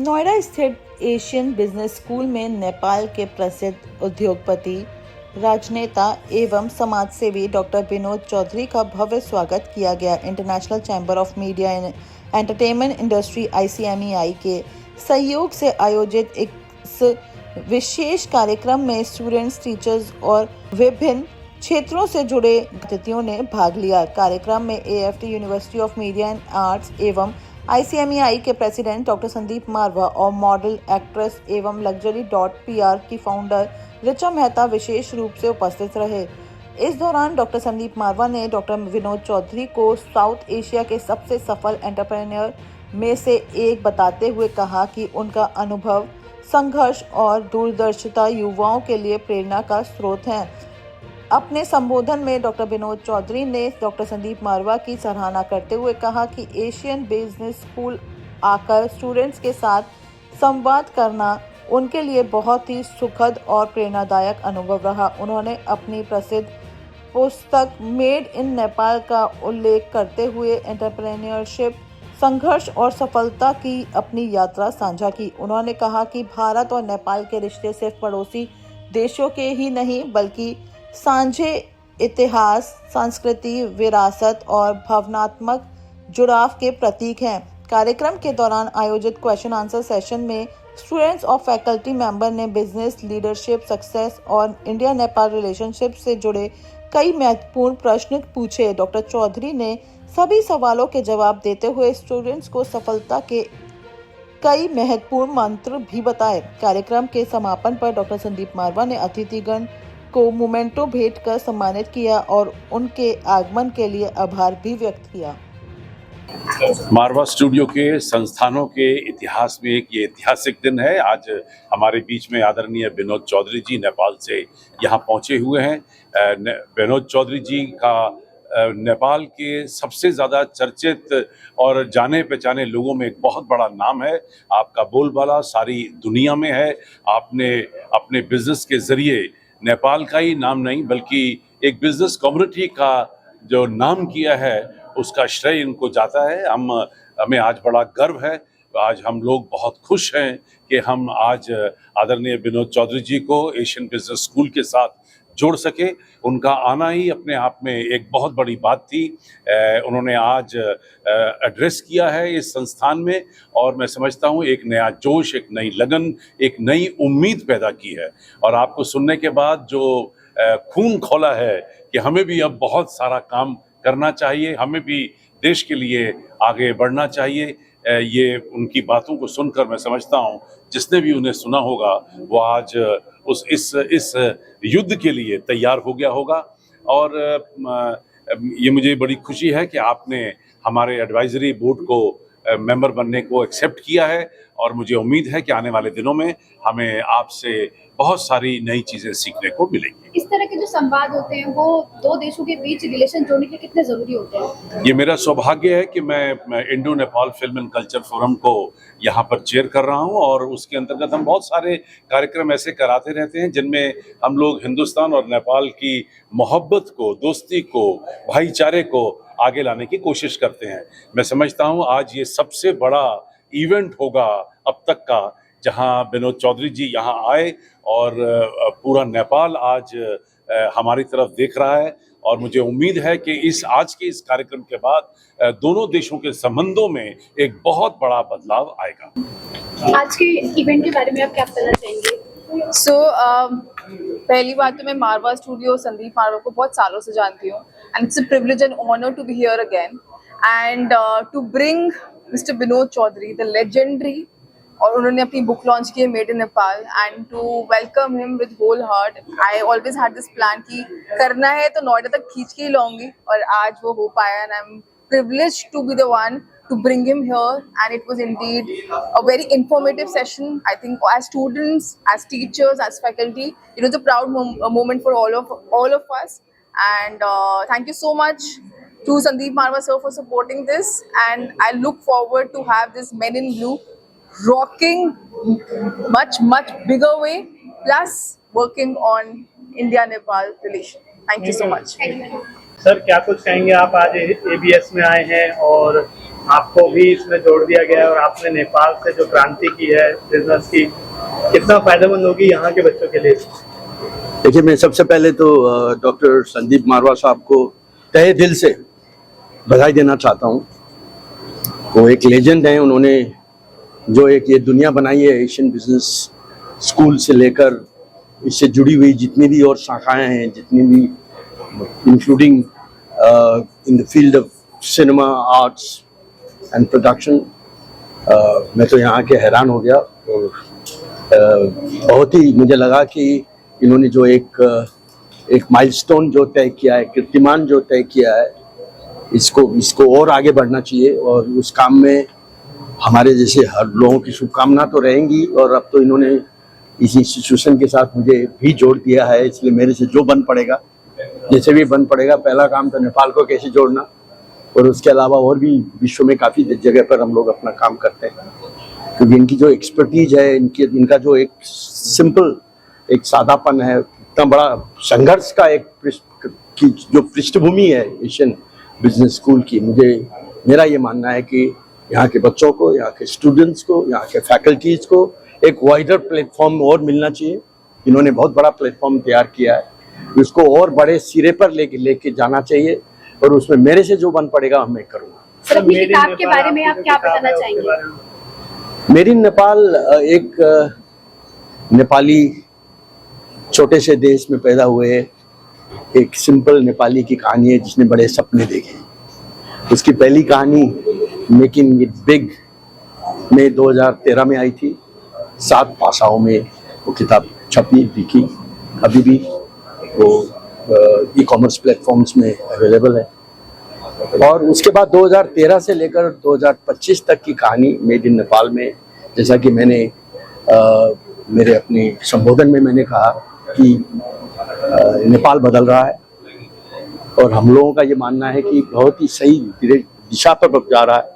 नोएडा स्थित Asian business school में नेपाल के प्रसिद्ध उद्योगपति, राजनेता एवं समाजसेवी डॉक्टर विनोद चौधरी का भव्य स्वागत किया गया। International chamber of media and entertainment industry (ICMEI) के सहयोग से आयोजित इस विशेष कार्यक्रम में स्टूडेंट्स, टीचर्स और विभिन्न क्षेत्रों से जुड़े अतिथियों ने भाग लिया। कार्यक्रम में AFT university of media and arts एवं ICMEI के प्रेसिडेंट डॉक्टर संदीप मारवा और मॉडल, एक्ट्रेस एवं luxury.pr की फाउंडर ऋचा मेहता विशेष रूप से उपस्थित रहे। इस दौरान डॉक्टर संदीप मारवा ने डॉक्टर विनोद चौधरी को साउथ एशिया के सबसे सफल एंटरप्रेन्योर में से एक बताते हुए कहा कि उनका अनुभव, संघर्ष और दूरदर्शिता युवाओं के लिए प्रेरणा का स्रोत है। अपने संबोधन में डॉक्टर विनोद चौधरी ने डॉक्टर संदीप मारवा की सराहना करते हुए कहा कि एशियन बिजनेस स्कूल आकर स्टूडेंट्स के साथ संवाद करना उनके लिए बहुत ही सुखद और प्रेरणादायक अनुभव रहा। उन्होंने अपनी प्रसिद्ध पुस्तक मेड इन नेपाल का उल्लेख करते हुए एंटरप्रेन्योरशिप, संघर्ष और सफलता की अपनी यात्रा साझा की। उन्होंने कहा कि भारत और नेपाल के रिश्ते सिर्फ पड़ोसी देशों के ही नहीं बल्कि साझे इतिहास, संस्कृति, विरासत और भावनात्मक जुड़ाव के प्रतीक हैं। कार्यक्रम के दौरान आयोजित क्वेश्चन आंसर सेशन में स्टूडेंट्स और फैकल्टी मेंबर ने बिजनेस, लीडरशिप, सक्सेस और इंडिया नेपाल रिलेशनशिप से जुड़े कई महत्वपूर्ण प्रश्न पूछे। डॉक्टर चौधरी ने सभी सवालों के जवाब देते हुए स्टूडेंट्स को सफलता के कई महत्वपूर्ण मंत्र भी बताए। कार्यक्रम के समापन पर डॉक्टर संदीप मारवा ने अतिथिगण को मोमेंटो भेंट कर सम्मानित किया और उनके आगमन के लिए आभार भी व्यक्त किया। मारवा स्टूडियो के संस्थानों के इतिहास में एक ये ऐतिहासिक दिन है। आज हमारे बीच में आदरणीय विनोद चौधरी जी नेपाल से यहाँ पहुँचे हुए हैं। विनोद चौधरी जी का नेपाल के सबसे ज़्यादा चर्चित और जाने पहचाने लोगों में एक बहुत बड़ा नाम है। आपका बोलबाला सारी दुनिया में है। आपने अपने बिजनेस के ज़रिए नेपाल का ही नाम नहीं बल्कि एक बिजनेस कम्युनिटी का जो नाम किया है उसका श्रेय इनको जाता है। हमें आज बड़ा गर्व है। आज हम लोग बहुत खुश हैं कि हम आज आदरणीय विनोद चौधरी जी को एशियन बिजनेस स्कूल के साथ जोड़ सके। उनका आना ही अपने आप में एक बहुत बड़ी बात थी। उन्होंने आज एड्रेस किया है इस संस्थान में और मैं समझता हूँ एक नया जोश, एक नई लगन, एक नई उम्मीद पैदा की है। और आपको सुनने के बाद जो खून खौला है कि हमें भी अब बहुत सारा काम करना चाहिए, हमें भी देश के लिए आगे बढ़ना चाहिए। ये उनकी बातों को सुनकर मैं समझता हूँ जिसने भी उन्हें सुना होगा वो आज इस युद्ध के लिए तैयार हो गया होगा। और ये मुझे बड़ी खुशी है कि आपने हमारे एडवाइजरी बोर्ड को मेंबर बनने को एक्सेप्ट किया है और मुझे उम्मीद है कि आने वाले दिनों में हमें आपसे बहुत सारी नई चीज़ें सीखने को मिलेंगी। इस तरह के जो संवाद होते हैं वो दो देशों के बीच रिलेशन जोड़ने के लिए कितने जरूरी होते हैं? ये मेरा सौभाग्य है कि मैं Indo Nepal film and culture forum को यहाँ पर चेयर कर रहा हूँ और उसके अंतर्गत हम बहुत सारे कार्यक्रम ऐसे कराते रहते हैं जिनमें हम लोग हिंदुस्तान और नेपाल की मोहब्बत को, दोस्ती को, भाईचारे को आगे लाने की कोशिश करते हैं। मैं समझता हूँ आज ये सबसे बड़ा इवेंट होगा अब तक का जहाँ विनोद चौधरी जी यहाँ आए और पूरा नेपाल आज हमारी तरफ देख रहा है। और मुझे उम्मीद है कि आज के इस कार्यक्रम के बाद दोनों देशों के संबंधों में एक बहुत बड़ा बदलाव आएगा। आज के इवेंट के बारे में आप क्या कहना चाहेंगे? पहली बात तो मैं मारवा स्टूडियो संदीप मारवा को बहुत सालों से जानती हूँ and it's a privilege and honour to be here again and to bring mister Vinod Chaudhary the legendary, और उन्होंने अपनी बुक लॉन्च की है made in Nepal and to welcome him with whole heart. I always had this plan कि करना है तो नोएडा तक खींच के ही लाऊंगी और आज वो हो पाया and I am privileged to be the one to bring him here, and it was indeed a very informative session. I think as students, as teachers, as faculty, it was a proud moment for all of us. And thank you so much to Sandeep Marwa sir for supporting this. And I look forward to have this Men in Blue rocking much bigger way, plus working on India-Nepal relation. Thank you so much. Thank you. Sir क्या कुछ कहेंगे आप? आज ABS में आए हैं और आपको भी इसमें जोड़ दिया गया है और आपने नेपाल से जो क्रांति की है बिजनेस की, कितना फायदेमंद होगी यहाँ के बच्चों के लिए? देखिए, मैं सबसे पहले तो डॉक्टर संदीप मारवा साहब को तहे दिल से बधाई देना चाहता हूँ। वो एक लेजेंड हैं। उन्होंने जो एक ये दुनिया बनाई है एशियन बिजनेस स्कूल से लेकर इससे जुड़ी हुई जितनी भी और शाखाएं हैं, जितनी भी including in the field of cinema, arts and production, मैं तो यहाँ के हैरान हो गया। और बहुत ही मुझे लगा कि इन्होंने जो एक माइलस्टोन जो तय किया है, कीर्तिमान जो तय किया है, इसको और आगे बढ़ना चाहिए। और उस काम में हमारे जैसे हर लोगों की शुभकामना तो रहेंगी। और अब तो इन्होंने इस इंस्टीट्यूशन के साथ मुझे भी जोड़ दिया है, इसलिए मेरे से जो बन पड़ेगा, जैसे भी बन पड़ेगा, पहला काम तो नेपाल को कैसे जोड़ना, और उसके अलावा और भी विश्व में काफ़ी जगह पर हम लोग अपना काम करते हैं। क्योंकि इनकी जो एक्सपर्टीज है, इनका जो एक सिंपल एक सादापन है, इतना बड़ा संघर्ष का की जो पृष्ठभूमि है एशियन बिजनेस स्कूल की, मेरा ये मानना है कि यहाँ के बच्चों को, यहाँ के स्टूडेंट्स को, यहाँ के फैकल्टीज को एक वाइडर प्लेटफॉर्म और मिलना चाहिए। इन्होंने बहुत बड़ा प्लेटफॉर्म तैयार किया है, उसको और बड़े सिरे पर लेके जाना चाहिए। और उसमें मेरे से जो बन पड़ेगा मैं करूँगा। सर, अपनी किताब के बारे में आप क्या बताना चाहेंगे? मेड इन नेपाल एक नेपाली छोटे से देश में पैदा हुए एक सिंपल नेपाली की कहानी है जिसने बड़े सपने देखे। उसकी पहली कहानी मेकिंग इट बिग में 2013 में आई थी। 7 भाषाओं में वो किताब छपी, बिकी, अभी भी वो ई-कॉमर्स प्लेटफॉर्म्स में अवेलेबल है। और उसके बाद 2013 से लेकर 2025 तक की कहानी मेड इन नेपाल में, जैसा कि मैंने मेरे अपने संबोधन में मैंने कहा कि नेपाल बदल रहा है और हम लोगों का ये मानना है कि बहुत ही सही दिशा पर जा रहा है।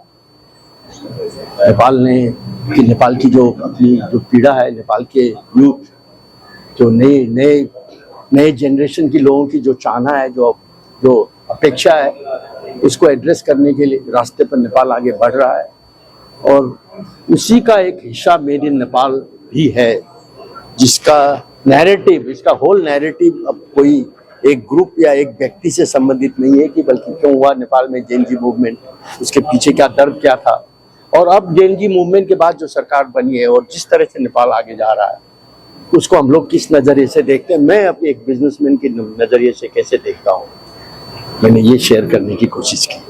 नेपाल की जो अपनी जो पीड़ा है, नेपाल के यूथ, जो नए जनरेशन की लोगों की जो चाहना है, जो अपेक्षा है, उसको एड्रेस करने के लिए रास्ते पर नेपाल आगे बढ़ रहा है। और उसी का एक हिस्सा मेड इन नेपाल भी है, जिसका नैरेटिव, इसका होल नैरेटिव अब कोई एक ग्रुप या एक व्यक्ति से संबंधित नहीं है कि बल्कि क्यों हुआ नेपाल में जेएनजी मूवमेंट, उसके पीछे क्या दर्द क्या था, और अब जेएनजी मूवमेंट के बाद जो सरकार बनी है और जिस तरह से नेपाल आगे जा रहा है, उसको हम लोग किस नज़रिए से देखते हैं, मैं अपने एक बिजनेसमैन के नज़रिए से कैसे देखता हूँ, मैंने ये शेयर करने की कोशिश की।